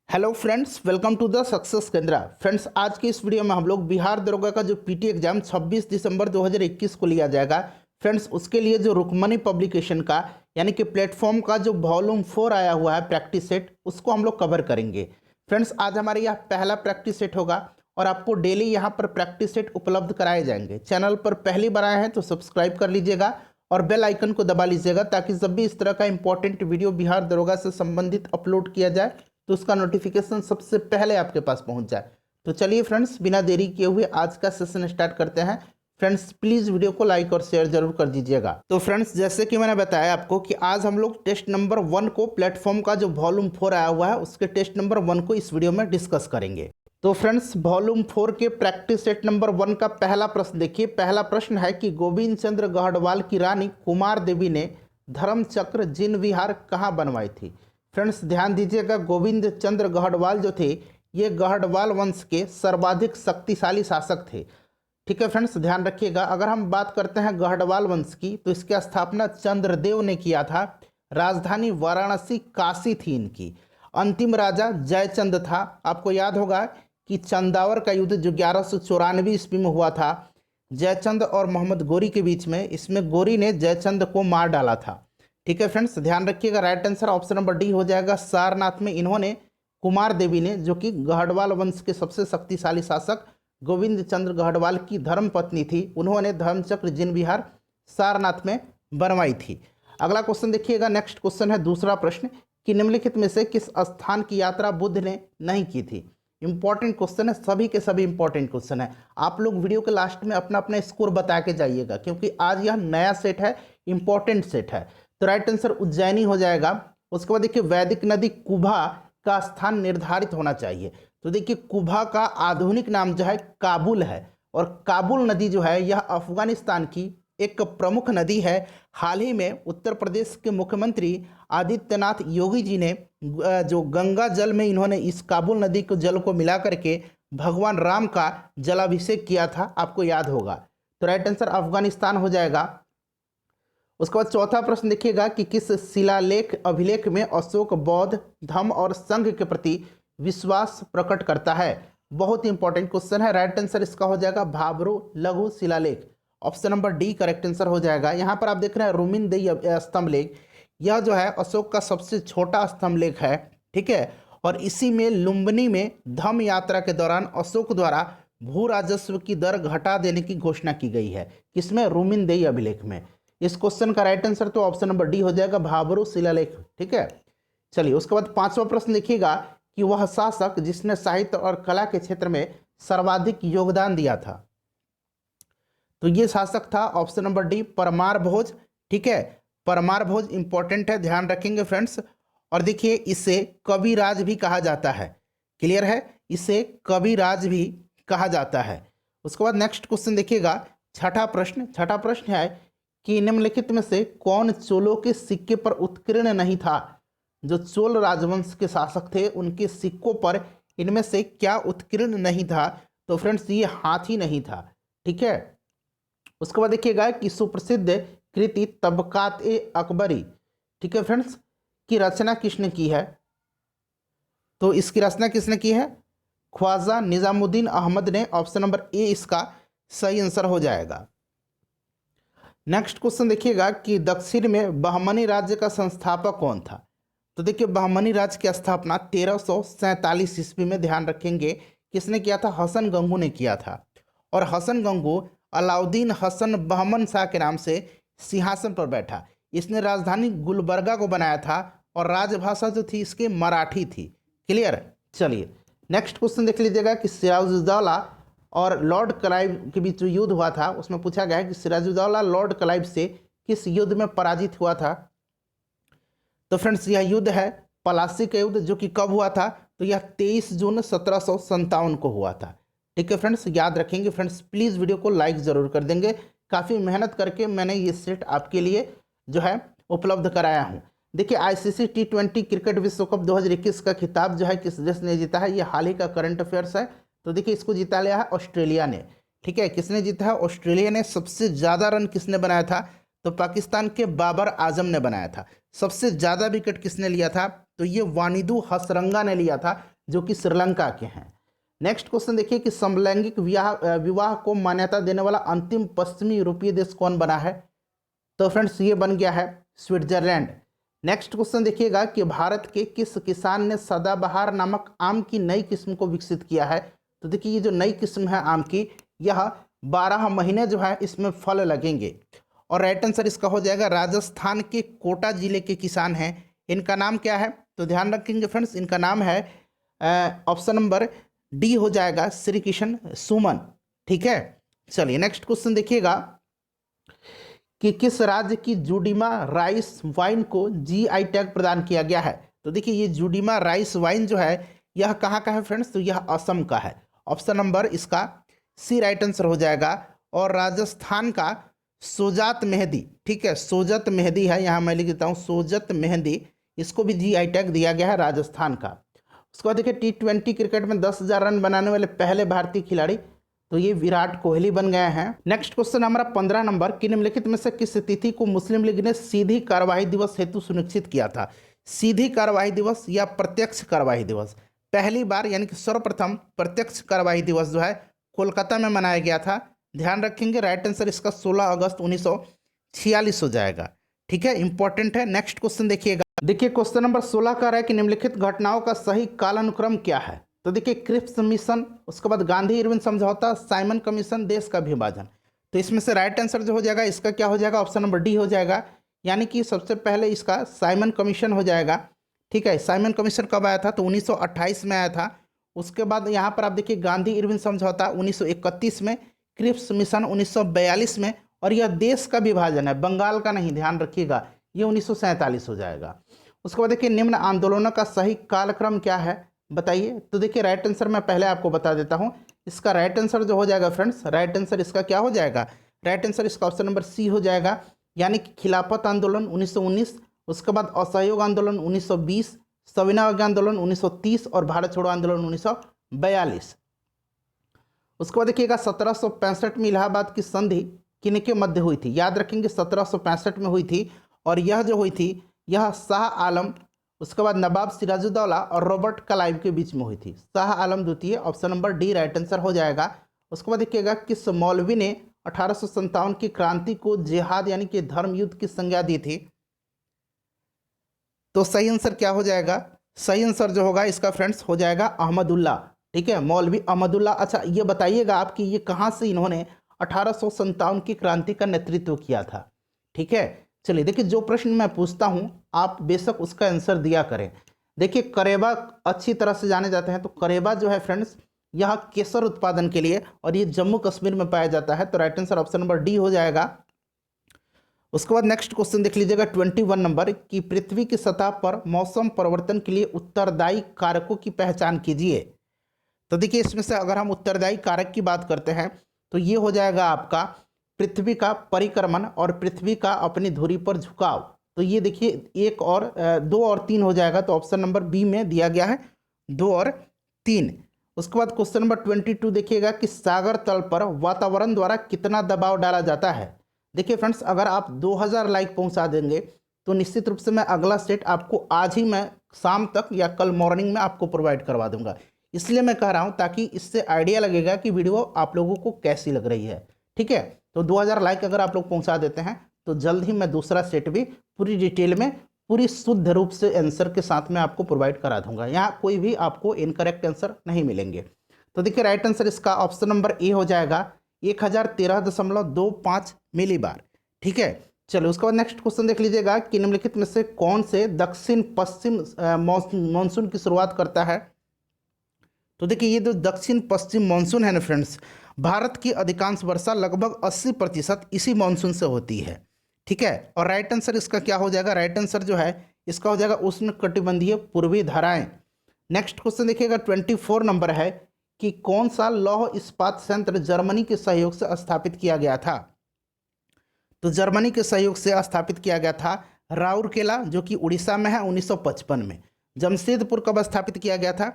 Hello friends, welcome to the success Kendra. Friends, आज की इस वीडियो में हम लोग बिहार दरोगा का जो पीटी एग्जाम 26 दिसंबर 2021 को लिया जाएगा। फ्रेंड्स, उसके लिए जो रुकमनी पब्लिकेशन का यानी कि प्लेटफॉर्म का जो वॉल्यूम 4 आया हुआ है प्रैक्टिस सेट, उसको हम लोग कवर करेंगे। फ्रेंड्स, आज हमारे यहाँ पहला प्रैक्टिस सेट होगा और आपको डेली यहाँ पर प्रैक्टिस सेट उपलब्ध कराए जाएंगे। चैनल पर पहली बार आए हैं तो सब्सक्राइब कर लीजिएगा और बेल आइकन को दबा लीजिएगा ताकि जब भी इस तरह का इंपॉर्टेंट वीडियो बिहार दरोगा से संबंधित अपलोड किया जाए तो उसका नोटिफिकेशन सबसे पहले आपके पास पहुंच जाए। तो चलिए फ्रेंड्स, बिना देरी किए हुए आज का सेशन स्टार्ट करते हैं। फ्रेंड्स, प्लीज़ वीडियो को लाइक और शेयर जरूर कर दीजिएगा। तो फ्रेंड्स, जैसे कि मैंने बताया आपको कि आज हम लोग टेस्ट नंबर 1 को, प्लेटफॉर्म का जो वॉल्यूम 4 आया हुआ है उसके टेस्ट नंबर 1 को इस वीडियो में डिस्कस करेंगे। तो फ्रेंड्स, वॉल्यूम 4 के प्रैक्टिस सेट नंबर 1 का पहला प्रश्न देखिए। पहला प्रश्न है कि गोविंद चंद्र गढ़वाल की रानी कुमार देवी ने धर्मचक्र जिन विहार कहाँ बनवाई थी। फ्रेंड्स, ध्यान दीजिएगा, गोविंद चंद्र गढ़वाल जो थे ये गढ़वाल वंश के सर्वाधिक शक्तिशाली शासक थे। ठीक है फ्रेंड्स, ध्यान रखिएगा। अगर हम बात करते हैं गढ़वाल वंश की तो इसकी स्थापना चंद्रदेव ने किया था। राजधानी वाराणसी काशी थी इनकी। अंतिम राजा जयचंद था। आपको याद होगा कि चंदावर का युद्ध जो 1194 ईस्वी में हुआ था जयचंद और मोहम्मद गोरी के बीच में, इसमें गोरी ने जयचंद को मार डाला था। ठीक है फ्रेंड्स, ध्यान रखिएगा। Right answer option number D हो जाएगा। सारनाथ में इन्होंने, कुमार देवी ने, जो कि गढ़वाल वंश के सबसे शक्तिशाली शासक गोविंद चंद्र गढ़वाल की धर्म पत्नी थी, उन्होंने धर्मचक्र जिन विहार सारनाथ में बनवाई थी। अगला क्वेश्चन देखिएगा। नेक्स्ट क्वेश्चन है दूसरा प्रश्न कि निम्नलिखित में से किस स्थान की यात्रा बुद्ध ने नहीं की थी। इंपॉर्टेंट क्वेश्चन है, सभी के सभी इंपॉर्टेंट क्वेश्चन है। आप लोग वीडियो के लास्ट में अपना अपना स्कोर बता के जाइएगा क्योंकि आज यह नया सेट है, इंपॉर्टेंट सेट है। तो राइट आंसर उज्जैनी हो जाएगा। उसके बाद देखिए, वैदिक नदी कुभा का स्थान निर्धारित होना चाहिए। तो देखिए, कुभा का आधुनिक नाम जो है काबुल है और काबुल नदी जो है यह अफगानिस्तान की एक प्रमुख नदी है। हाल ही में उत्तर प्रदेश के मुख्यमंत्री आदित्यनाथ योगी जी ने जो गंगा जल में इन्होंने इस काबुल नदी को जल को मिला करके भगवान राम का जलाभिषेक किया था, आपको याद होगा। तो राइट आंसर अफगानिस्तान हो जाएगा। उसके बाद चौथा प्रश्न देखिएगा कि किस शिलालेख अभिलेख में अशोक बौद्ध धम्म और संघ के प्रति विश्वास प्रकट करता है। बहुत ही इंपॉर्टेंट क्वेश्चन है। राइट आंसर इसका हो जाएगा भाब्रो लघु शिलालेख। Option number D correct answer हो जाएगा। यहाँ पर आप देख रहे हैं रुमिनदेई स्तंभ लेख, यह जो है अशोक का सबसे छोटा स्तंभ लेख है। ठीक है, और इसी में लुम्बिनी में धम्म यात्रा के दौरान अशोक द्वारा भू राजस्व की दर घटा देने की घोषणा की गई है। किसमें? रुमिनदेई अभिलेख में। इस क्वेश्चन का राइट आंसर तो ऑप्शन नंबर डी हो जाएगा, भाब्रो शिलालेख। ठीक है, चलिए उसके बाद पांचवा प्रश्न देखिएगा कि वह शासक जिसने साहित्य और कला के क्षेत्र में सर्वाधिक योगदान दिया था। तो ये शासक था ऑप्शन नंबर डी, परमार भोज। ठीक है, परमार भोज इंपॉर्टेंट है, ध्यान रखेंगे फ्रेंड्स। और देखिए, इसे कविराज भी कहा जाता है। क्लियर है, इसे कविराज भी कहा जाता है। उसके बाद नेक्स्ट क्वेश्चन देखिएगा, छठा प्रश्न है कि निम्नलिखित में से कौन चोलों के सिक्के पर उत्कीर्ण नहीं था। जो चोल राजवंश के शासक थे उनके सिक्कों पर इनमें से क्या उत्कीर्ण नहीं था। तो फ्रेंड्स, ये हाथी नहीं था। ठीक है, उसके बाद देखिएगा कि सुप्रसिद्ध कृति तबकात ए अकबरी, ठीक है फ्रेंड्स, की रचना किसने की है। तो इसकी रचना किसने की है? ख्वाजा निजामुद्दीन अहमद ने। ऑप्शन नंबर ए इसका सही आंसर हो जाएगा। नेक्स्ट क्वेश्चन देखिएगा कि दक्षिण में बहमनी राज्य का संस्थापक कौन था। तो देखिए, बहमनी राज्य की स्थापना 1347 ईस्वी में, ध्यान रखेंगे, किसने किया था? हसन गंगू ने किया था। और हसन गंगू अलाउद्दीन हसन बहमन शाह के नाम से सिंहासन पर बैठा। इसने राजधानी गुलबर्गा को बनाया था और राजभाषा जो थी इसकी मराठी थी। क्लियर? चलिए नेक्स्ट क्वेश्चन देख लीजिएगा कि सिराजुद्दौला और लॉर्ड क्लाइव के बीच जो युद्ध हुआ था उसमें पूछा गया है कि सिराजुद्दौला लॉर्ड क्लाइव से किस युद्ध में पराजित हुआ था। तो फ्रेंड्स, यह युद्ध है पलासी का युद्ध, जो कि कब हुआ था? तो यह 23 जून 1757 को हुआ था। ठीक है फ्रेंड्स, याद रखेंगे। फ्रेंड्स, प्लीज़ वीडियो को लाइक ज़रूर कर देंगे। काफ़ी मेहनत करके मैंने ये सेट आपके लिए जो है उपलब्ध कराया हूँ। देखिए, आईसीसी T20 क्रिकेट विश्व कप 2021 का खिताब जो है किस देश ने जीता है? ये हाल ही का करंट अफेयर्स है। तो देखिए, इसको जीता लिया है ऑस्ट्रेलिया ने। ठीक है, किसने जीता है? ऑस्ट्रेलिया ने। सबसे ज़्यादा रन किसने बनाया था? तो पाकिस्तान के बाबर आजम ने बनाया था। सबसे ज़्यादा विकेट किसने लिया था? तो ये वानिदू हसरंगा ने लिया था। जो कि श्रीलंका के हैं। नेक्स्ट क्वेश्चन देखिए कि समलैंगिक विवाह को मान्यता देने वाला अंतिम पश्चिमी यूरोपीय देश कौन बना है? तो फ्रेंड्स ये बन गया है स्विट्जरलैंड। नेक्स्ट क्वेश्चन देखिएगा कि भारत के किस किसान ने सदाबहार नामक आम की नई किस्म को विकसित किया है? तो देखिए ये जो नई किस्म है आम की, यह 12 महीने जो है इसमें फल लगेंगे। और राइट आंसर इसका हो जाएगा राजस्थान के कोटा जिले के किसान हैं। इनका नाम क्या है? तो ध्यान रखेंगे फ्रेंड्स, इनका नाम है ऑप्शन नंबर डी हो जाएगा श्री किशन सुमन। ठीक है, चलिए नेक्स्ट क्वेश्चन देखिएगा कि किस राज्य की जुडीमा राइस वाइन को जीआई टैग प्रदान किया गया है? तो देखिए ये जुडीमा राइस वाइन जो है यह कहाँ का है फ्रेंड्स? तो यह असम का है। ऑप्शन नंबर इसका सी राइट आंसर हो जाएगा। और राजस्थान का सोजात मेहंदी, ठीक है, सोजत मेहंदी है, यहाँ मैं लिख देता हूँ सोजत मेहंदी, इसको भी जीआई टैग दिया गया है राजस्थान का। उसके बाद देखिए T20 क्रिकेट में 10,000 रन बनाने वाले पहले भारतीय खिलाड़ी, तो ये विराट कोहली बन गए हैं। नेक्स्ट क्वेश्चन हमारा 15 नंबर कि निम्नलिखित में से किस तिथि को मुस्लिम लीग ने सीधी कार्यवाही दिवस हेतु सुनिश्चित किया था? सीधी कार्यवाही दिवस या प्रत्यक्ष कार्यवाही दिवस? पहली बार यानी कि सर्वप्रथम प्रत्यक्ष कार्यवाही दिवस जो है कोलकाता में मनाया गया था। ध्यान रखेंगे राइट आंसर इसका 16 अगस्त 1946 हो जाएगा। ठीक है, इंपॉर्टेंट है। नेक्स्ट क्वेश्चन देखिएगा, देखिए क्वेश्चन नंबर 16 का है कि निम्नलिखित घटनाओं का सही कालानुक्रम क्या है? तो देखिए क्रिप्स मिशन, उसके बाद गांधी इरविन समझौता, साइमन कमीशन, देश का विभाजन। तो इसमें से राइट आंसर जो हो जाएगा इसका क्या हो जाएगा? ऑप्शन नंबर डी हो जाएगा, यानी कि सबसे पहले इसका साइमन कमीशन हो जाएगा। ठीक है, साइमन कमीशन कब आया था? तो 1928 में आया था। उसके बाद यहाँ पर आप देखिए गांधी इरविन समझौता 1931 में, क्रिप्स मिशन 1942 में, और यह देश का विभाजन है, बंगाल का नहीं, ध्यान रखिएगा, ये 1947 हो जाएगा। उसके बाद देखिए निम्न आंदोलनों का सही कालक्रम क्या है बताइए? तो देखिए राइट आंसर मैं पहले आपको बता देता हूँ। इसका राइट आंसर जो हो जाएगा फ्रेंड्स, राइट आंसर इसका क्या हो जाएगा? राइट आंसर इसका ऑप्शन नंबर सी हो जाएगा, यानी कि खिलाफत आंदोलन 1919, उसके बाद असहयोग आंदोलन 1920, सविनय अवज्ञा आंदोलन 1930 और भारत छोड़ो आंदोलन 1942। उसके बाद देखिएगा 1765 में इलाहाबाद की संधि किनके मध्य हुई थी? याद रखेंगे 1765 में हुई थी, और यह जो हुई थी यह शाह आलम, उसके बाद नवाब सिराजुद्दौला और रॉबर्ट क्लाइव के बीच में हुई थी। शाह आलम द्वितीय, option number D right answer हो जाएगा। उसके बाद देखिएगा किस मौलवी ने 1857 की क्रांति को जिहाद यानी कि धर्म युद्ध की संज्ञा दी थी? तो सही आंसर क्या हो जाएगा? सही आंसर जो होगा इसका फ्रेंड्स हो जाएगा अहमदुल्ला। ठीक है, मौलवी अहमदुल्ला। अच्छा ये बताइएगा आप कि ये कहाँ से इन्होंने 1857 की क्रांति का नेतृत्व किया था? ठीक है, चलिए देखिए जो प्रश्न मैं पूछता हूँ आप बेशक उसका आंसर दिया करें। देखिए करेबा अच्छी तरह से जाने जाते हैं, तो करेबा जो है फ्रेंड्स यह केसर उत्पादन के लिए, और ये जम्मू कश्मीर में पाया जाता है। तो right answer option number D हो जाएगा। उसके बाद नेक्स्ट क्वेश्चन देख लीजिएगा 21 नंबर कि पृथ्वी की सतह पर मौसम परिवर्तन के लिए उत्तरदायी कारकों की पहचान कीजिए। तो देखिए इसमें से अगर हम उत्तरदायी कारक की बात करते हैं तो ये हो जाएगा आपका पृथ्वी का परिक्रमण और पृथ्वी का अपनी धुरी पर झुकाव। तो ये देखिए एक और 2 और 3 हो जाएगा, तो ऑप्शन नंबर बी में दिया गया है 2 और 3। उसके बाद क्वेश्चन नंबर 22 देखिएगा कि सागर तल पर वातावरण द्वारा कितना दबाव डाला जाता है? देखिए फ्रेंड्स अगर आप 2000 लाइक पहुंचा देंगे तो निश्चित रूप से मैं अगला सेट आपको आज ही मैं शाम तक या कल मॉर्निंग में आपको प्रोवाइड करवा दूंगा। इसलिए मैं कह रहा हूं ताकि इससे आइडिया लगेगा कि वीडियो आप लोगों को कैसी लग रही है। ठीक है, तो 2000 लाइक अगर आप लोग पहुंचा देते हैं तो जल्द ही मैं दूसरा सेट भी पूरी डिटेल में पूरी शुद्ध रूप से आंसर के साथ में आपको प्रोवाइड करा दूंगा। यहाँ कोई भी आपको इनकरेक्ट आंसर नहीं मिलेंगे। तो देखिए राइट आंसर इसका ऑप्शन नंबर ए हो जाएगा 1013.25 मिलीबार। ठीक है, चलो उसके बाद नेक्स्ट क्वेश्चन देख लीजिएगा कि निम्नलिखित में से कौन से दक्षिण पश्चिम मानसून की शुरुआत करता है? तो देखिए ये जो दक्षिण पश्चिम मानसून है ना फ्रेंड्स, भारत की अधिकांश वर्षा लगभग 80% इसी मानसून से होती है। ठीक है, और राइट आंसर इसका क्या हो जाएगा? राइट आंसर जो है इसका हो जाएगा उष्णकटिबंधीय पूर्वी धाराएं। नेक्स्ट क्वेश्चन देखिएगा 24 नंबर है कि कौन सा लौह इस्पात संयंत्र जर्मनी के सहयोग से स्थापित किया गया था? तो जर्मनी के सहयोग से स्थापित किया गया था राउरकेला जो कि उड़ीसा में है 1955 में। जमशेदपुर कब स्थापित किया गया था?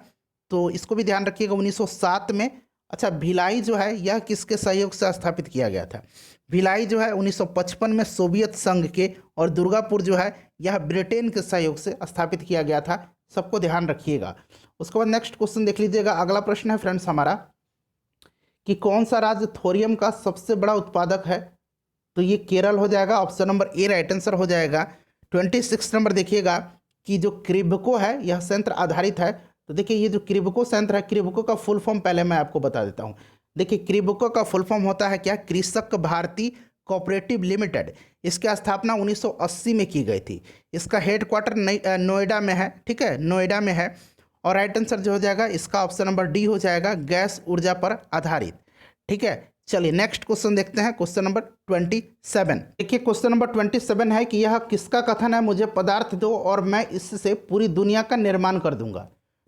तो इसको भी ध्यान रखिएगा 1907 में। अच्छा भिलाई जो है यह किसके सहयोग से स्थापित किया गया था? भिलाई जो है 1955 में सोवियत संघ के, और दुर्गापुर जो है यह ब्रिटेन के सहयोग से स्थापित किया गया था। सबको ध्यान रखिएगा। उसके बाद नेक्स्ट क्वेश्चन देख लीजिएगा। अगला प्रश्न है फ्रेंड्स हमारा कि कौन सा राज्य थोरियम का सबसे बड़ा उत्पादक है? तो ये केरल हो जाएगा, option number A right answer हो जाएगा। 26 नंबर देखिएगा कि जो क्रिब्को है यह संयंत्र आधारित है। तो देखिए ये जो क्रिब्को संयंत्र है, क्रिब्को का फुल फॉर्म पहले मैं आपको बता देता हूँ। देखिए क्रिब्को का फुल फॉर्म होता है क्या? कृषक भारती कोऑपरेटिव लिमिटेड। इसकी स्थापना 1980 में की गई थी। इसका हेडक्वार्टर नोएडा में है, ठीक है, नोएडा में है। और राइट आंसर जो हो जाएगा इसका ऑप्शन नंबर डी हो जाएगा, गैस ऊर्जा पर आधारित। ठीक है, चलिए नेक्स्ट क्वेश्चन देखते हैं, क्वेश्चन नंबर 27। देखिए क्वेश्चन नंबर 27 है कि यह किसका कथन है? मुझे पदार्थ दो और मैं इससे पूरी दुनिया का निर्माण कर दूंगा।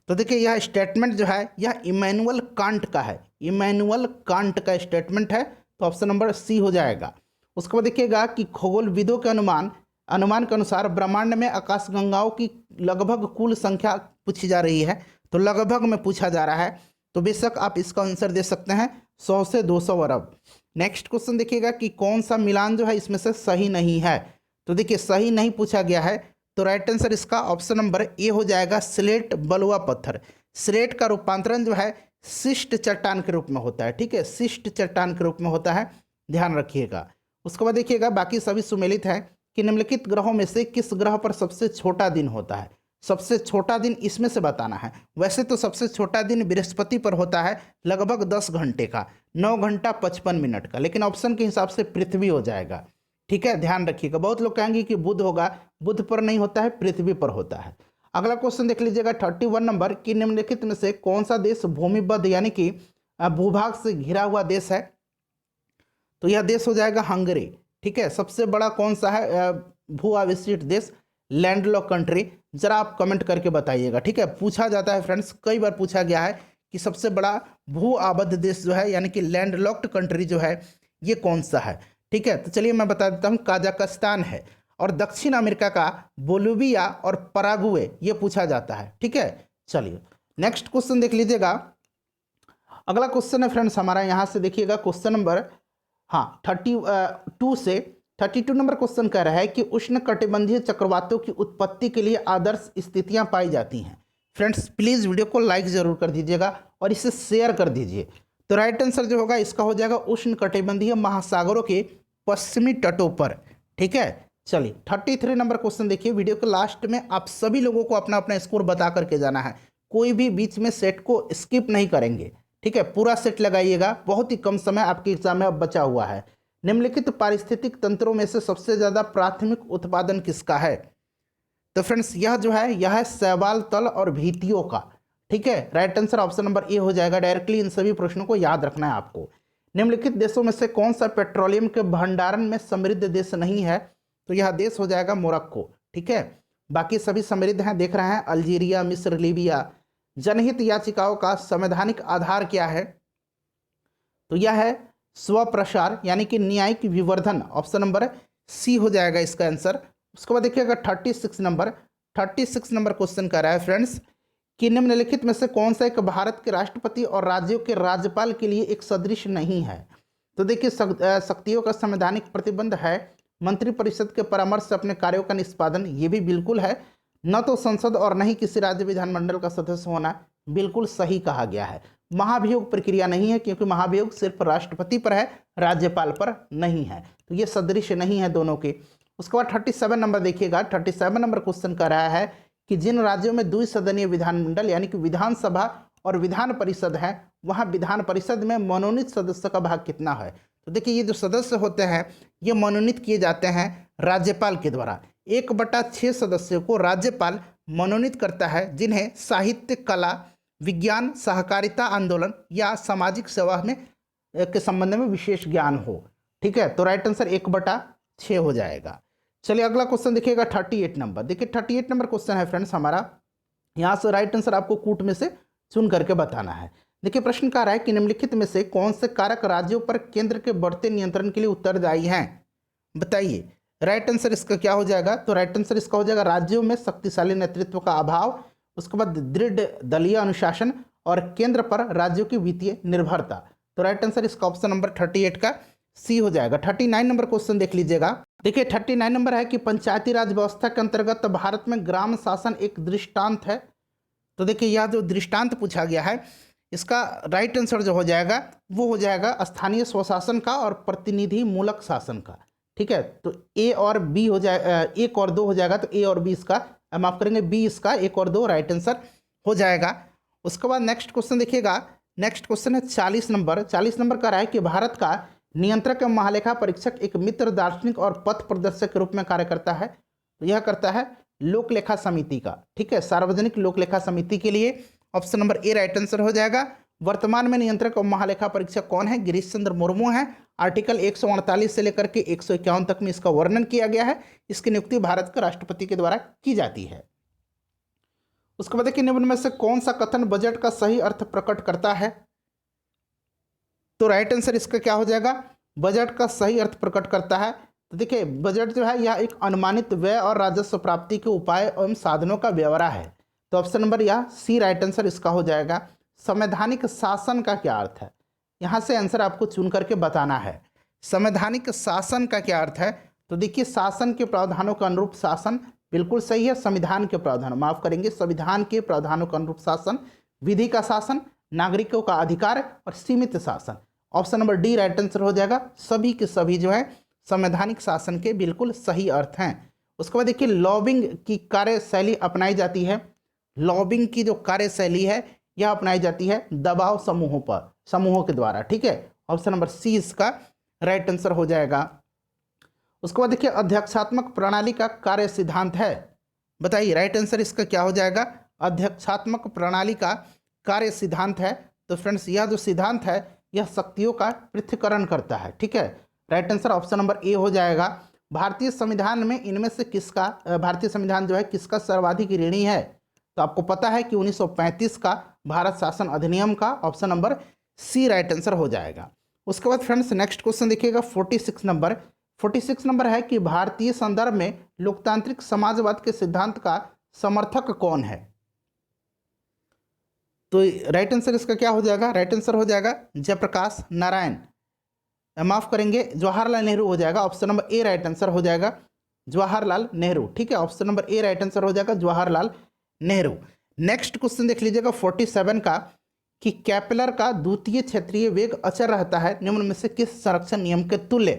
तो देखिए यह स्टेटमेंट जो है यह इमैनुअल कांट का है, इमैनुअल कांट का स्टेटमेंट है। तो ऑप्शन नंबर सी हो जाएगा। उसके बाद देखिएगा कि खगोलविदों के अनुमान के अनुसार ब्रह्मांड में आकाशगंगाओं की लगभग कुल संख्या पूछी जा रही है। तो लगभग में पूछा जा रहा है, तो बेशक आप इसका आंसर दे सकते हैं 100 से 200 अरब। नेक्स्ट क्वेश्चन देखिएगा कि कौन सा मिलान जो है इसमें से सही नहीं है? तो देखिए सही नहीं पूछा गया है, तो राइट आंसर इसका ऑप्शन नंबर ए हो जाएगा, स्लेट बलुआ पत्थर। स्लेट का रूपांतरण जो है शिष्ट चट्टान के रूप में होता है, ठीक है, शिष्ट चट्टान के रूप में होता है, ध्यान रखिएगा। उसके बाद देखिएगा बाकी सभी सुमेलित है कि निम्नलिखित ग्रहों में से किस ग्रह पर सबसे छोटा दिन होता है? सबसे छोटा दिन इसमें से बताना है। वैसे तो सबसे छोटा दिन बृहस्पति पर होता है लगभग 10 घंटे का, 9 घंटा 55 मिनट का, लेकिन ऑप्शन के हिसाब से पृथ्वी हो जाएगा। ठीक है, ध्यान रखिएगा। बहुत लोग कहेंगे कि बुध होगा, बुध पर नहीं होता है, पृथ्वी पर होता है। अगला क्वेश्चन देख लीजिएगा 31 नंबर कि निम्नलिखित में से कौन सा देश भूमिबद्ध यानी कि भूभाग से घिरा हुआ देश है? तो यह देश हो जाएगा हंगरी। ठीक है, सबसे बड़ा कौन सा है भू आविष्ट देश? Landlocked country. जरा आप कमेंट करके बताइएगा। ठीक है, पूछा जाता है फ्रेंड्स, कई बार पूछा गया है कि सबसे बड़ा भू आबद्ध देश जो है यानी कि लैंडलॉक्ड कंट्री जो है ये कौन सा है? ठीक है, तो चलिए मैं बता देता हूँ, काजाकिस्तान है। और दक्षिण अमेरिका का बोलिविया और पराग्वे ये पूछा जाता है। ठीक है, चलिए नेक्स्ट क्वेश्चन देख लीजिएगा। अगला क्वेश्चन है फ्रेंड्स हमारा, यहाँ से देखिएगा क्वेश्चन नंबर 32 से 32 नंबर क्वेश्चन कह रहा है कि उष्णकटिबंधीय चक्रवातों की उत्पत्ति के लिए आदर्श स्थितियां पाई जाती हैं। फ्रेंड्स प्लीज़ वीडियो को लाइक जरूर कर दीजिएगा और इसे शेयर कर दीजिए। तो राइट आंसर जो होगा इसका हो जाएगा उष्णकटिबंधीय महासागरों के पश्चिमी तटों पर। ठीक है, चलिए 33 नंबर क्वेश्चन देखिए। वीडियो के लास्ट में आप सभी लोगों को अपना अपना स्कोर बता करके जाना है, कोई भी बीच में सेट को स्किप नहीं करेंगे। ठीक है, पूरा सेट लगाइएगा, बहुत ही कम समय आपके एग्जाम में अब बचा हुआ है। निम्नलिखित पारिस्थितिक तंत्रों में से सबसे ज्यादा प्राथमिक उत्पादन किसका है? तो फ्रेंड्स यह जो है यह है शैवाल तल और भीतियों का। ठीक है, right answer option number A हो जाएगा। डायरेक्टली इन सभी प्रश्नों को याद रखना है आपको। निम्नलिखित देशों में से कौन सा पेट्रोलियम के भंडारण में समृद्ध देश नहीं है? तो यह देश हो जाएगा मोरक्को। ठीक है, बाकी सभी समृद्ध हैं, देख रहे हैं, अल्जीरिया, मिस्र, लीबिया। जनहित याचिकाओं का संवैधानिक आधार क्या है? तो यह है स्वप्रसार यानी कि न्यायिक विवर्धन। ऑप्शन नंबर सी हो जाएगा इसका आंसर। उसके बाद देखिएगा 36 नंबर क्वेश्चन कर रहा है फ्रेंड्स कि निम्नलिखित में से कौन सा एक भारत के राष्ट्रपति और राज्यों के राज्यपाल के लिए एक सदृश नहीं है? तो देखिए शक्तियों का संवैधानिक प्रतिबंध है, मंत्रिपरिषद के परामर्श से अपने कार्यों का निष्पादन, ये भी बिल्कुल है। न तो संसद और न ही किसी राज्य विधानमंडल का सदस्य होना, बिल्कुल सही कहा गया है। महाभियोग प्रक्रिया नहीं है क्योंकि महाभियोग सिर्फ राष्ट्रपति पर है, राज्यपाल पर नहीं है, तो ये सदृश नहीं है दोनों के। उसके बाद 37 नंबर देखिएगा। 37 नंबर क्वेश्चन कर रहा है कि जिन राज्यों में द्विसदनीय विधानमंडल यानी कि विधानसभा और विधान परिषद है वहाँ विधान परिषद में मनोनीत सदस्य का भाग कितना है? तो देखिए ये जो सदस्य होते हैं ये मनोनीत किए जाते हैं राज्यपाल के द्वारा। 1/6 सदस्यों को राज्यपाल मनोनीत करता है जिन्हें साहित्य, कला, विज्ञान, सहकारिता आंदोलन या सामाजिक सेवा में के संबंध में विशेष ज्ञान हो। ठीक है, तो राइट आंसर 1/6 हो जाएगा। चलिए अगला क्वेश्चन देखिएगा 38 नंबर। देखिए 38 नंबर क्वेश्चन है फ्रेंड्स हमारा, यहाँ से राइट आंसर आपको कूट में से चुन करके बताना है। देखिए प्रश्न कह रहा है कि निम्नलिखित में से कौन से कारक राज्यों पर केंद्र के बढ़ते नियंत्रण के लिए उत्तरदायी हैं? बताइए, राइट आंसर इसका क्या हो जाएगा? तो राइट आंसर इसका हो जाएगा राज्यों में शक्तिशाली नेतृत्व का अभाव, उसके बाद दृढ़ दलीय अनुशासन और केंद्र पर राज्यों की वित्तीय निर्भरता। तो राइट आंसर इसका ऑप्शन नंबर 38 का सी हो जाएगा। 39 नंबर क्वेश्चन देख लीजिएगा। देखिए 39 नंबर है कि पंचायती राज व्यवस्था के अंतर्गत भारत में ग्राम शासन एक दृष्टांत है। तो देखिए यह जो दृष्टांत पूछा गया है इसका राइट आंसर जो हो जाएगा वो हो जाएगा स्थानीय स्वशासन का और प्रतिनिधि मूलक शासन का। ठीक है, तो ए और बी हो जाए, एक और दो हो जाएगा, तो ए और बी इसका, माफ करेंगे बी इसका एक और दो राइट आंसर हो जाएगा। उसके बाद नेक्स्ट क्वेश्चन देखिएगा, नेक्स्ट क्वेश्चन है 40 नंबर। 40 नंबर का रहा है कि भारत का नियंत्रक एवं महालेखा परीक्षक एक मित्र दार्शनिक और पथ प्रदर्शक के रूप में कार्य करता है। तो यह करता है लोक लेखा समिति का। ठीक है, सार्वजनिक लोक लेखा समिति के लिए option number A right answer हो जाएगा। वर्तमान में नियंत्रक और महालेखा परीक्षक कौन है? गिरीश चंद्र मुर्मू है। आर्टिकल 148 से लेकर के 151 तक में इसका वर्णन किया गया है। इसकी नियुक्ति भारत के राष्ट्रपति के द्वारा की जाती है। उसके बाद देखिए निम्न में से कौन सा कथन बजट का सही अर्थ प्रकट करता है? तो राइट आंसर इसका क्या हो जाएगा? बजट का सही अर्थ प्रकट करता है। तो देखिए बजट जो है यह एक अनुमानित व्यय और राजस्व प्राप्ति के उपाय एवं साधनों का ब्यौरा है। तो ऑप्शन नंबर यह सी राइट आंसर इसका हो जाएगा। संवैधानिक शासन का क्या अर्थ है? यहाँ से आंसर आपको चुन करके बताना है। संवैधानिक शासन का क्या अर्थ है? तो देखिए शासन के प्रावधानों के अनुरूप शासन, बिल्कुल सही है। संविधान के प्रावधान, माफ करेंगे, संविधान के प्रावधानों के अनुरूप शासन, विधि का शासन, नागरिकों का अधिकार और सीमित शासन। Option number D right answer हो जाएगा। सभी के सभी जो है संवैधानिक शासन के बिल्कुल सही अर्थ हैं। उसके बाद देखिए लॉबिंग की कार्यशैली अपनाई जाती है। लॉबिंग की जो कार्यशैली है यह अपनाई जाती है दबाव समूहों पर, समूहों के द्वारा। ठीक है, ऑप्शन नंबर सी इसका राइट आंसर हो जाएगा। उसके बाद देखिए अध्यक्षात्मक प्रणाली का कार्य सिद्धांत है। बताइए राइट आंसर इसका क्या हो जाएगा? अध्यक्षात्मक प्रणाली का कार्य सिद्धांत है। तो फ्रेंड्स यह जो सिद्धांत है यह शक्तियों का पृथक्करण करता है। ठीक है, right answer option number A हो जाएगा। भारतीय संविधान में इनमें से किसका, भारतीय संविधान जो है किसका सर्वाधिक ऋणी है? तो आपको पता है कि 1935 का भारत शासन अधिनियम का। Option number C right answer हो जाएगा। उसके बाद फ्रेंड्स नेक्स्ट क्वेश्चन देखिएगा 46 नंबर। 46 नंबर है कि भारतीय संदर्भ में लोकतांत्रिक समाजवाद के सिद्धांत का समर्थक कौन है? तो राइट आंसर इसका क्या हो जाएगा? राइट आंसर हो जाएगा जयप्रकाश नारायण, माफ करेंगे जवाहरलाल नेहरू हो जाएगा। Option number A right answer हो जाएगा जवाहरलाल नेहरू। ठीक है, option number A right answer हो जाएगा जवाहरलाल नेहरू। नेक्स्ट क्वेश्चन देख लीजिएगा 47 का कि कैपलर का द्वितीय क्षेत्रीय वेग अचर रहता है निम्न में से किस संरक्षण नियम के तुल्य?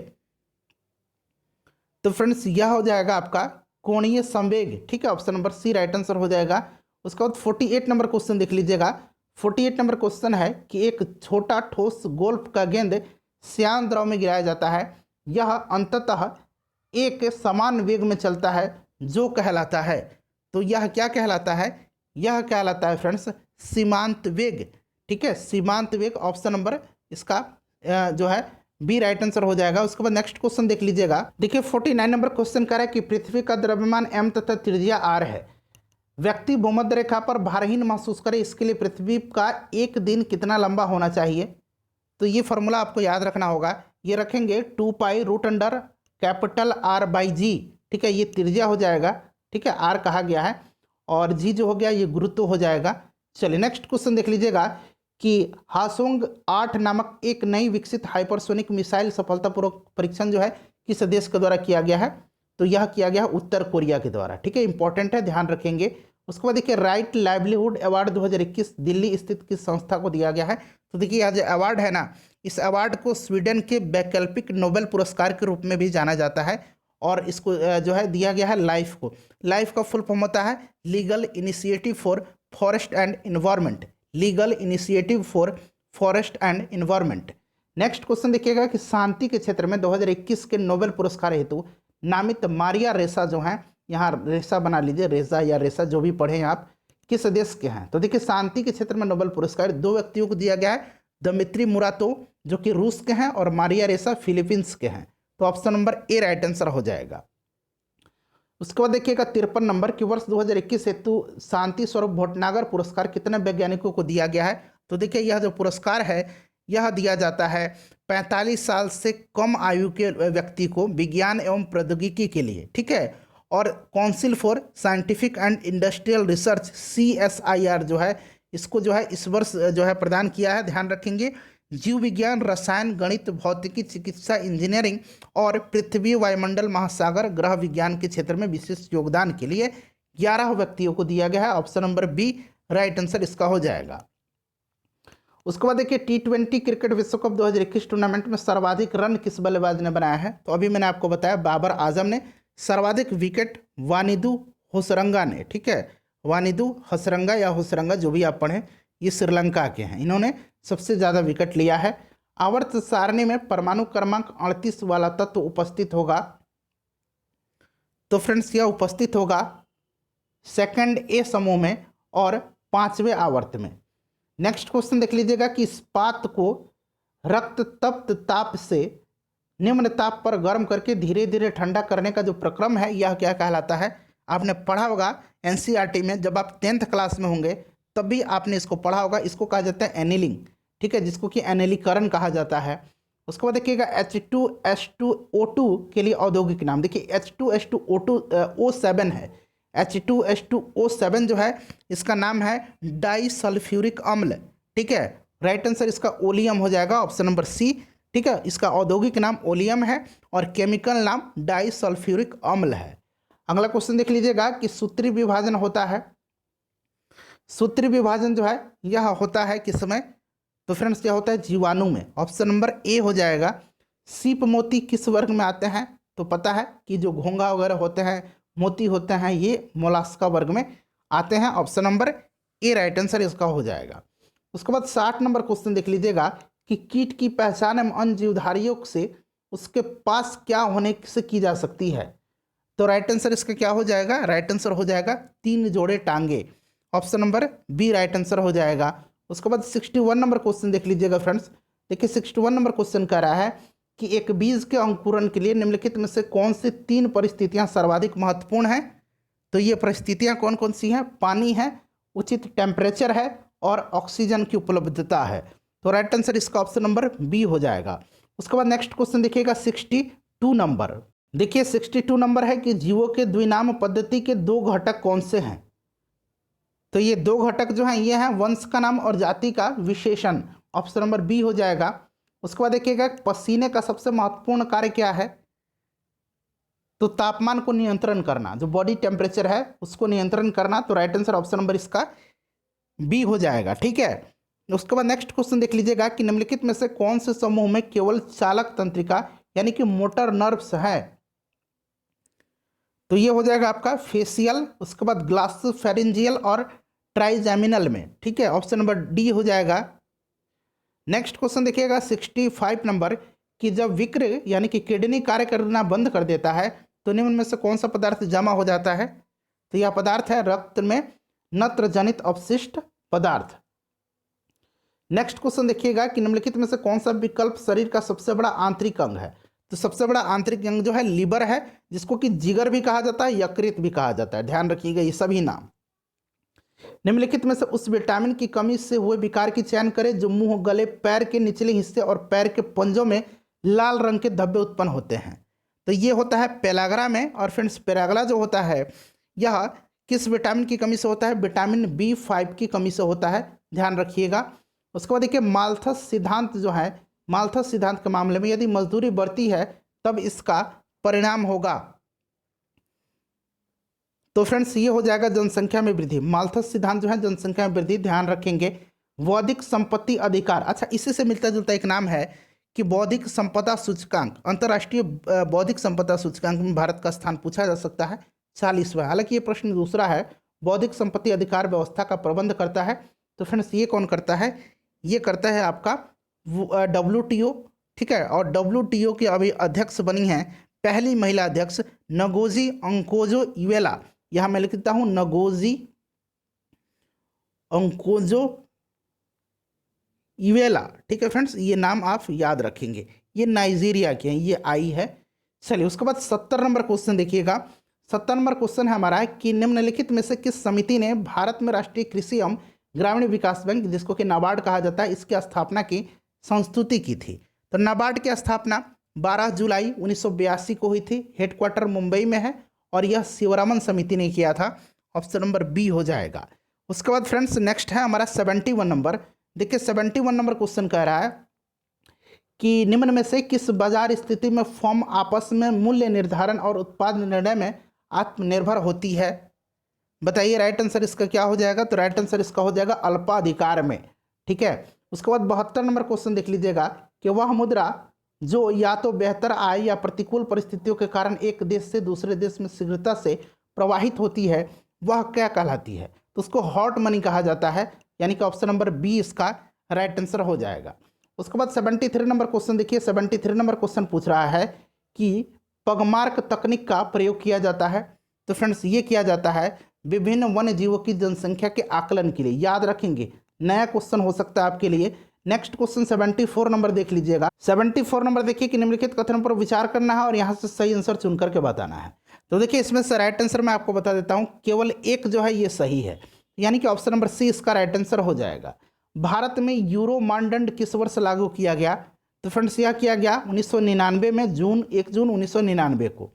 तो फ्रेंड्स यह हो जाएगा आपका कोणीय संवेग। ठीक है, option number C right answer हो जाएगा। उसके बाद 48 नंबर क्वेश्चन देख लीजिएगा। 48 नंबर क्वेश्चन है कि एक छोटा ठोस गोल्फ का गेंद श्यान द्रव में गिराया जाता है, यह अंततः एक समान वेग में चलता है जो कहलाता है। तो यह क्या कहलाता है? यह कहलाता है फ्रेंड्स सीमांत वेग। ठीक है, सीमांत वेग ऑप्शन नंबर इसका जो है बी राइट आंसर हो जाएगा। उसके बाद नेक्स्ट क्वेश्चन देख लीजिएगा। देखिए 49 नंबर क्वेश्चन कह रहा है कि पृथ्वी का द्रव्यमान m तथा त्रिज्या r है, व्यक्ति भूमध्य रेखा पर भारहीन महसूस करे, इसके लिए पृथ्वी का एक दिन कितना लंबा होना चाहिए? तो ये फॉर्मूला आपको याद रखना होगा। ये रखेंगे 2 pi root under capital R by g. ठीक है, ये त्रिज्या हो जाएगा। ठीक है, R कहा गया है और जी जो हो गया ये गुरुत्व हो जाएगा। चलिए नेक्स्ट क्वेश्चन देख लीजिएगा कि हासोंग 8 नामक एक नई विकसित हाइपरसोनिक मिसाइल सफलतापूर्वक परीक्षण जो है किस देश के द्वारा किया गया है? तो यह किया गया उत्तर कोरिया के द्वारा। ठीक है, इंपॉर्टेंट है, ध्यान रखेंगे। उसके बाद देखिए राइट लाइवलीहुड अवार्ड 2021 दिल्ली स्थित किस संस्था को दिया गया है? तो देखिए यह जो अवार्ड है ना, इस अवार्ड को स्वीडन के वैकल्पिक नोबेल पुरस्कार के रूप में भी जाना जाता है और इसको जो है दिया गया है लाइफ को। लाइफ का फुल फॉर्म होता है legal initiative for forest and environment. Legal initiative for forest and environment. Next question देखिएगा कि शांति के क्षेत्र में 2021 के नोबेल पुरस्कार हेतु नामित मारिया रेसा जो हैं, यहाँ रेसा बना लीजिए, रेसा या रेसा जो भी पढ़ें आप, किस देश के हैं? तो देखिए शांति के क्षेत्र में नोबेल पुरस्कार 2 व्यक्तियों को दिया गया है, दमित्री मुरातो जो कि रूस के हैं और मारिया रेसा फिलीपींस के हैं। तो option number A right answer हो जाएगा। उसके बाद देखिएगा 53 नंबर कि वर्ष 2021 हेतु शांति स्वरूप भटनागर पुरस्कार कितने वैज्ञानिकों को दिया गया है? तो देखिए यह जो पुरस्कार है यह दिया जाता है 45 साल से कम आयु के व्यक्ति को विज्ञान एवं प्रौद्योगिकी के लिए। ठीक है, और council for scientific and industrial research CSIR जो है इसको जो है इस वर्ष जो है प्रदान किया है। ध्यान रखेंगे जीव विज्ञान, रसायन, गणित, भौतिकी, चिकित्सा, इंजीनियरिंग और पृथ्वी, वायुमंडल, महासागर, ग्रह विज्ञान के क्षेत्र में विशिष्ट योगदान के लिए 11 व्यक्तियों को दिया गया है। Option number B right answer इसका हो जाएगा। उसके बाद देखिए T20 क्रिकेट विश्व कप 2021 टूर्नामेंट में सर्वाधिक रन किस बल्लेबाज ने बनाया है? तो अभी मैंने आपको बताया बाबर आजम ने। सर्वाधिक विकेट वानिदु होसरंगा ने, ठीक है, वानिदु हसरंगा या होसरंगा जो भी आप पढ़ें, ये श्रीलंका के हैं, इन्होंने सबसे ज़्यादा विकेट लिया है। आवर्त सारणी में परमाणु क्रमांक 38 वाला तत्व उपस्थित होगा, तो फ्रेंड्स यह उपस्थित होगा सेकंड ए समूह में और 5वें आवर्त में। नेक्स्ट क्वेश्चन देख लीजिएगा कि इस्पात को रक्त तप्त ताप से निम्न ताप पर गर्म करके धीरे धीरे ठंडा करने का जो प्रक्रम है यह क्या कहलाता है? आपने पढ़ा होगा एनसीईआरटी में, जब आप 10th क्लास में होंगे तब भी आपने इसको पढ़ा होगा। इसको कहा जाता है एनिलिंग, ठीक है, जिसको कि एनिलीकरण कहा जाता है। उसके बाद देखिएगा H2H2O2 के लिए औद्योगिक नाम, देखिए H2H2O7 है, H2H2O7 जो है इसका नाम है डाइसल्फ्यूरिक अम्ल, ठीक है। राइट आंसर इसका ओलियम हो जाएगा, ऑप्शन नंबर सी, ठीक है। इसका औद्योगिक नाम ओलियम है और केमिकल नाम डाइसल्फ्यूरिक अम्ल है। अगला क्वेश्चन देख लीजिएगा कि सूत्री विभाजन होता है, सूत्री विभाजन जो है यह होता है किस में? तो फ्रेंड्स यह होता है जीवाणु में, ऑप्शन नंबर ए हो जाएगा। सीप मोती किस वर्ग में आते हैं? तो पता है कि जो घोंघा वगैरह होते हैं, मोती होते हैं, ये मोलास्का वर्ग में आते हैं, option number A right answer इसका हो जाएगा। उसके बाद 60 नंबर क्वेश्चन देख लीजिएगा कि कीट की पहचान अन्य जीवधारियों से उसके पास क्या होने से की जा सकती है? तो राइट आंसर इसका क्या हो जाएगा? राइट आंसर हो जाएगा 3 जोड़े टांगे, option number B right answer हो जाएगा। उसके बाद 61 नंबर क्वेश्चन देख लीजिएगा फ्रेंड्स। देखिए 61 नंबर क्वेश्चन कह रहा है कि एक बीज के अंकुरण के लिए निम्नलिखित में से कौन सी 3 परिस्थितियां सर्वाधिक महत्वपूर्ण हैं? तो ये परिस्थितियां कौन कौन सी हैं? पानी है, उचित टेम्परेचर है और ऑक्सीजन की उपलब्धता है। तो राइट आंसर इसका ऑप्शन नंबर बी हो जाएगा। उसके बाद नेक्स्ट क्वेश्चन देखिएगा 62 नंबर। देखिए 62 नंबर है कि जीवों के द्विनाम पद्धति के 2 घटक कौन से हैं? तो ये 2 घटक जो हैं ये हैं वंश का नाम और जाति का विशेषण, ऑप्शन नंबर बी हो जाएगा। उसके बाद देखिएगा पसीने का सबसे महत्वपूर्ण कार्य क्या है? तो तापमान को नियंत्रण करना, जो बॉडी टेम्परेचर है उसको नियंत्रण करना। तो राइट आंसर ऑप्शन नंबर इसका बी हो जाएगा, ठीक है। उसके बाद नेक्स्ट क्वेश्चन देख लीजिएगा कि निम्नलिखित में से कौन से समूह में केवल चालक तंत्रिका यानी कि मोटर नर्व्स है? तो ये हो जाएगा आपका फेशियल, उसके बाद ग्लॉसोफेरिंजियल और ट्राइजेमिनल में, ठीक है, ऑप्शन नंबर डी हो जाएगा। नेक्स्ट क्वेश्चन देखिएगा 65 नंबर कि जब विक्र यानी कि किडनी कार्य करना बंद कर देता है तो निम्न में से कौन सा पदार्थ जमा हो जाता है? तो यह पदार्थ है रक्त में नत्र जनित अवशिष्ट पदार्थ। नेक्स्ट क्वेश्चन देखिएगा कि निम्नलिखित में से कौन सा विकल्प शरीर का सबसे बड़ा आंतरिक अंग है? तो सबसे बड़ा आंतरिक अंग जो है लीवर है, जिसको कि जिगर भी कहा जाता है, यकृत भी कहा जाता है, ध्यान रखिएगा ये सभी नाम। निम्नलिखित में से उस विटामिन की कमी से हुए विकार की चयन करें जो मुंह, गले, पैर के निचले हिस्से और पैर के पंजों में लाल रंग के धब्बे उत्पन्न होते हैं। तो ये होता है पेलाग्रा में। और फ्रेंड्स पेलाग्रा जो होता है यह किस विटामिन की कमी से होता है? विटामिन B5 की कमी से होता है, ध्यान रखिएगा। उसके बाद देखिए माल्थस सिद्धांत जो है, माल्थस सिद्धांत के मामले में यदि मजदूरी बढ़ती है तब इसका परिणाम होगा। तो फ्रेंड्स ये हो जाएगा जनसंख्या में वृद्धि। माल्थस सिद्धांत जो है जनसंख्या में वृद्धि, ध्यान रखेंगे। बौद्धिक संपत्ति अधिकार, अच्छा इसी से मिलता जुलता एक नाम है कि बौद्धिक संपदा सूचकांक, अंतर्राष्ट्रीय बौद्धिक संपदा सूचकांक में भारत का स्थान पूछा जा सकता है 40वां। हालांकि ये प्रश्न दूसरा है, बौद्धिक संपत्ति अधिकार व्यवस्था का प्रबंध करता है। तो फ्रेंड्स ये कौन करता है? ये करता है आपका WTO, ठीक है। और WTO की अभी अध्यक्ष बनी हैं पहली महिला अध्यक्ष नगोजी ओंकोजो-इवेला। यहाँ मैं लिखता हूँ नगोजी ओंकोजो-इवेला, ठीक है फ्रेंड्स, ये नाम आप याद रखेंगे। ये नाइजीरिया के हैं, ये आई है। चलिए उसके बाद 70 नंबर क्वेश्चन देखिएगा। 70 नंबर क्वेश्चन है हमारा कि निम्नलिखित में से किस समिति ने भारत में राष्ट्रीय कृषि एवं ग्रामीण विकास बैंक, जिसको कि नाबार्ड कहा जाता है, इसकी स्थापना की संस्तुति की थी? तो नाबार्ड की स्थापना 12 जुलाई 1982 को हुई थी। हेडक्वार्टर मुंबई में है और यह शिवरामन समिति ने किया था, ऑप्शन नंबर बी हो जाएगा। उसके बाद फ्रेंड्स नेक्स्ट है हमारा 71 नंबर। देखिए 71 नंबर क्वेश्चन कह रहा है कि निम्न में से किस बाजार स्थिति में फर्म आपस में मूल्य निर्धारण और उत्पाद निर्णय में आत्मनिर्भर होती है? बताइए राइट आंसर इसका क्या हो जाएगा? तो राइट आंसर इसका हो जाएगा अल्पाधिकार में। ठीक है, उसके बाद 72 नंबर क्वेश्चन देख लीजिएगा कि वह मुद्रा जो या तो बेहतर आय या प्रतिकूल परिस्थितियों के कारण एक देश से दूसरे देश में शीघ्रता से प्रवाहित होती है वह क्या कहलाती है? तो उसको हॉट मनी कहा जाता है, यानी कि ऑप्शन नंबर बी इसका राइट आंसर हो जाएगा। उसके बाद 73 नंबर क्वेश्चन देखिए। 73 नंबर क्वेश्चन पूछ रहा है कि पगमार्क तकनीक का प्रयोग किया जाता है। तो फ्रेंड्स ये किया जाता है विभिन्न वन्य जीवों की जनसंख्या के आकलन के लिए, याद रखेंगे, नया क्वेश्चन हो सकता है आपके लिए। नेक्स्ट क्वेश्चन 74 नंबर देख लीजिएगा। 74 नंबर देखिए कि निम्नलिखित कथनों पर विचार करना है और यहाँ से सही आंसर चुन करके बताना है। तो देखिए इसमें से राइट आंसर मैं आपको बता देता हूँ, केवल एक जो है ये सही है, यानी कि ऑप्शन नंबर सी इसका राइट आंसर हो जाएगा। भारत में यूरो मानदंड किस वर्ष लागू किया गया? तो फ्रेंड्स यह किया गया 1999 में, 1 जून 1999 को।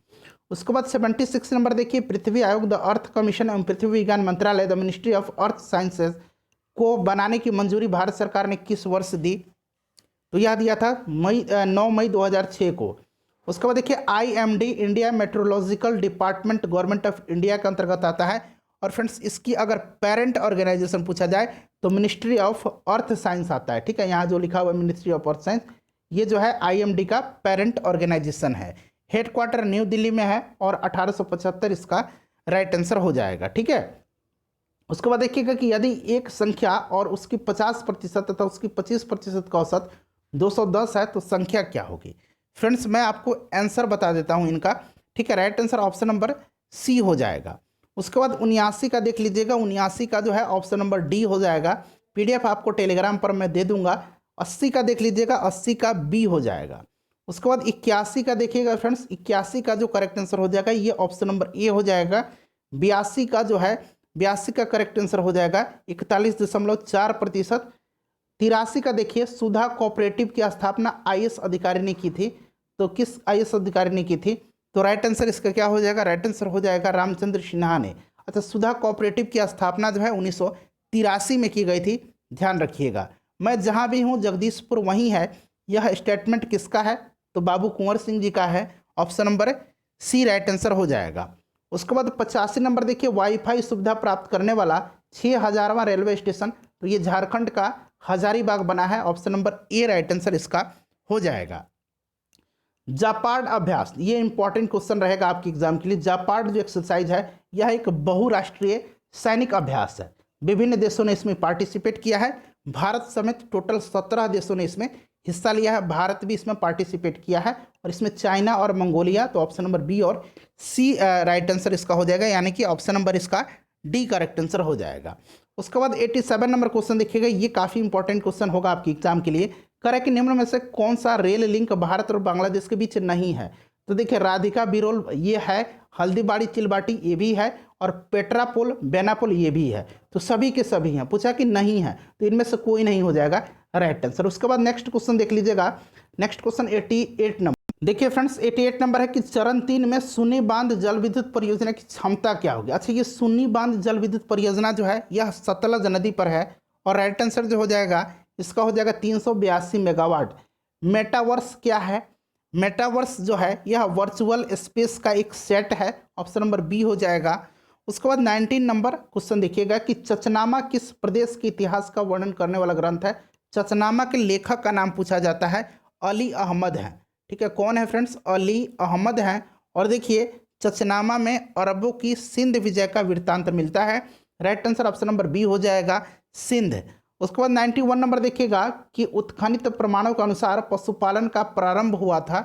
उसके बाद 76 नंबर देखिए, पृथ्वी आयोग द अर्थ कमीशन एवं पृथ्वी विज्ञान मंत्रालय the ministry of earth sciences को बनाने की मंजूरी भारत सरकार ने किस वर्ष दी? तो यह दिया था 9 मई 2006 को। उसके बाद देखिए IMD India meteorological department government of India के अंतर्गत आता है। और फ्रेंड्स इसकी अगर पेरेंट ऑर्गेनाइजेशन पूछा जाए तो मिनिस्ट्री ऑफ अर्थ साइंस आता है। ठीक है, यहाँ जो लिखा हुआ है मिनिस्ट्री ऑफ अर्थ साइंस, ये जो है IMD का पेरेंट ऑर्गेनाइजेशन है। हेडक्वार्टर न्यू दिल्ली में है और 1875 इसका राइट आंसर हो जाएगा। ठीक है, उसके बाद देखिएगा कि यदि एक संख्या और उसकी 50% तथा उसकी 25% का औसत 210 है तो संख्या क्या होगी? फ्रेंड्स मैं आपको आंसर बता देता हूं इनका। ठीक है, right answer option number C हो जाएगा। उसके बाद 79 का देख लीजिएगा, 79 का जो है ऑप्शन नंबर डी हो जाएगा। PDF आपको टेलीग्राम पर मैं दे दूंगा। 80 का देख लीजिएगा, 80 का बी हो जाएगा। उसके बाद 81 का देखिएगा फ्रेंड्स, 81 का जो करेक्ट आंसर हो जाएगा ये ऑप्शन नंबर ए हो जाएगा। 82 का जो है 82 का करेक्ट आंसर हो जाएगा 41.4%। 83 का देखिए, सुधा कोऑपरेटिव की स्थापना IAS अधिकारी ने की थी। तो किस IAS अधिकारी ने की थी? तो राइट आंसर इसका क्या हो जाएगा? राइट आंसर हो जाएगा रामचंद्र सिन्हा ने। अच्छा, सुधा कोऑपरेटिव की स्थापना जो है 1983 में की गई थी, ध्यान रखिएगा। मैं जहाँ भी हूँ जगदीशपुर वहीं है, यह स्टेटमेंट किसका है? तो बाबू कुंवर सिंह जी का है। Option number C right answer हो जाएगा। उसके बाद 85 नंबर देखिए, वाईफाई सुविधा प्राप्त करने वाला 6000वां रेलवे स्टेशन, तो ये झारखंड का हजारीबाग बना है। Option number A right answer इसका हो जाएगा। जापार्ड अभ्यास, ये इंपॉर्टेंट क्वेश्चन रहेगा आपके एग्जाम के लिए। जापार्ड जो एक्सरसाइज है यह एक बहुराष्ट्रीय सैनिक अभ्यास है। विभिन्न देशों ने इसमें पार्टिसिपेट किया है, भारत समेत टोटल 17 देशों ने इसमें हिस्सा लिया है। भारत भी इसमें पार्टिसिपेट किया है और इसमें चाइना और मंगोलिया। तो ऑप्शन नंबर बी और सी राइट आंसर इसका हो जाएगा, यानी कि ऑप्शन नंबर इसका डी करेक्ट आंसर हो जाएगा। उसके बाद 87 नंबर क्वेश्चन देखिएगा, ये काफ़ी इंपॉर्टेंट क्वेश्चन होगा आपके एग्जाम के लिए। करें कि निम्न में से कौन सा रेल लिंक भारत और बांग्लादेश के बीच नहीं है? तो देखिए राधिका बिरोल ये है, हल्दीबाड़ी चिलबाटी ये भी है, और पेट्रापोल बेनापोल ये भी है। तो सभी के सभी हैं, पूछा कि नहीं है तो इनमें से कोई नहीं हो जाएगा राइट आंसर। उसके बाद नेक्स्ट क्वेश्चन देख लीजिएगा। नेक्स्ट क्वेश्चन 88 नंबर देखिए फ्रेंड्स, 88 नंबर है कि चरण 3 में सुन्नी बांध जल विद्युत परियोजना की क्षमता क्या होगी? अच्छा, ये सुन्नी बांध जल विद्युत परियोजना जो है यह सतलज नदी पर है और राइट आंसर जो हो जाएगा इसका हो जाएगा 382 मेगावाट। मेटावर्स क्या है? मेटावर्स जो है यह वर्चुअल स्पेस का एक सेट है। ऑप्शन नंबर बी हो जाएगा। उसके बाद 19 नंबर क्वेश्चन देखिएगा कि चचनामा किस प्रदेश के इतिहास का वर्णन करने वाला ग्रंथ है? चचनामा के लेखक का नाम पूछा जाता है, अली अहमद है। ठीक है, कौन है फ्रेंड्स? अली अहमद हैं। और देखिए चचनामा में अरबों की सिंध विजय का वृत्तांत मिलता है। Right answer option number B हो जाएगा, सिंध। उसके बाद 91 नंबर देखिएगा कि उत्खनित प्रमाणों के अनुसार पशुपालन का प्रारंभ हुआ था।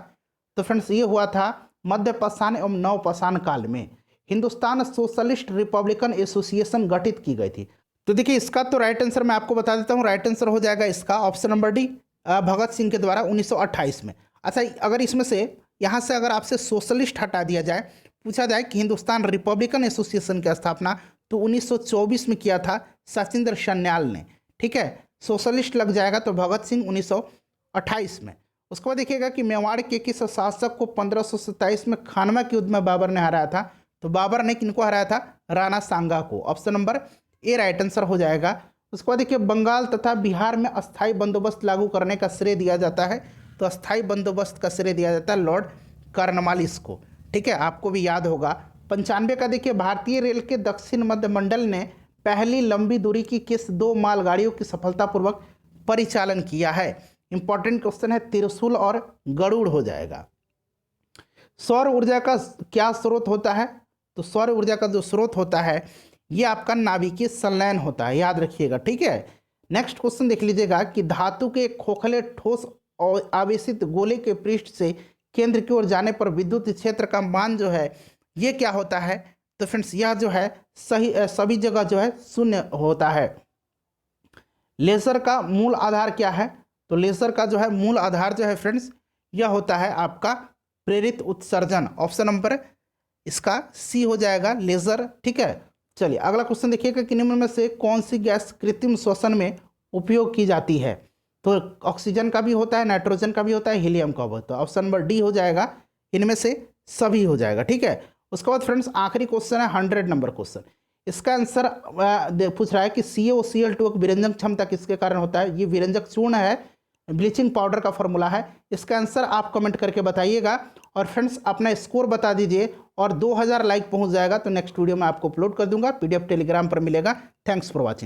तो फ्रेंड्स ये हुआ था मध्य पाषाण एवं नवपाषाण काल में। हिंदुस्तान सोशलिस्ट रिपब्लिकन एसोसिएशन गठित की गई थी। तो देखिए इसका तो राइट आंसर मैं आपको बता देता हूँ, राइट आंसर हो जाएगा इसका option number D, Bhagat Singh के द्वारा 1928 में। अच्छा, अगर इसमें से यहाँ से अगर आपसे सोशलिस्ट हटा दिया जाए, पूछा जाए कि हिंदुस्तान रिपब्लिकन एसोसिएशन की स्थापना तो 1924 में किया था सचिंद्र सन्याल ने। ठीक है, सोशलिस्ट लग जाएगा तो भगत सिंह 1928 में। उसके बाद देखिएगा कि मेवाड़ के किस शासक को 1527 में खानवा के युद्ध में बाबर ने हराया था? तो बाबर ने किनको हराया था? राणा सांगा को। Option number A right answer हो जाएगा। उसके बाद देखिए बंगाल तथा बिहार में अस्थायी बंदोबस्त लागू करने का श्रेय दिया जाता है। तो अस्थायी बंदोबस्त का श्रेय दिया जाता है लॉर्ड कॉर्नवालिस को। ठीक है, आपको भी याद होगा 95 का देखिए, भारतीय रेल के दक्षिण मध्य मंडल ने पहली लंबी दूरी की किस 2 मालगाड़ियों की सफलतापूर्वक परिचालन किया है? इंपॉर्टेंट क्वेश्चन है, त्रिशूल और गरुड़ हो जाएगा। सौर ऊर्जा का क्या स्रोत होता है? तो सौर ऊर्जा का जो स्रोत होता है ये आपका नाभिकीय संलयन होता है, याद रखिएगा, ठीक है। नेक्स्ट क्वेश्चन देख लीजिएगा कि धातु के एक खोखले ठोस और आवेशित गोले के पृष्ठ से केंद्र की ओर जाने पर विद्युत क्षेत्र का मान जो है ये क्या होता है? तो फ्रेंड्स यह जो है सभी जगह जो है शून्य होता है। लेजर का मूल आधार क्या है? तो लेजर का जो है मूल आधार जो है फ्रेंड्स यह होता है आपका प्रेरित उत्सर्जन। ऑप्शन नंबर इसका सी हो जाएगा, लेजर, ठीक है। चलिए अगला क्वेश्चन देखिएगा कि निम्न में से कौन सी गैस कृत्रिम श्वसन में उपयोग की जाती है? तो ऑक्सीजन का भी होता है, नाइट्रोजन का भी होता है, हीलियम का भी होता है। ऑप्शन नंबर डी हो जाएगा, इनमें से सभी हो जाएगा, ठीक है। उसके बाद फ्रेंड्स आखिरी क्वेश्चन है 100 नंबर क्वेश्चन। इसका आंसर पूछ रहा है कि CaOCl2 की विरंजक क्षमता किसके कारण होता है? ये विरंजक चूर्ण है, ब्लीचिंग पाउडर का फॉर्मूला है। इसका आंसर आप कमेंट करके बताइएगा और फ्रेंड्स अपना स्कोर बता दीजिए और 2000 लाइक पहुंच जाएगा तो नेक्स्ट वीडियो में आपको अपलोड कर दूंगा, PDF टेलीग्राम पर मिलेगा। Thanks for watching.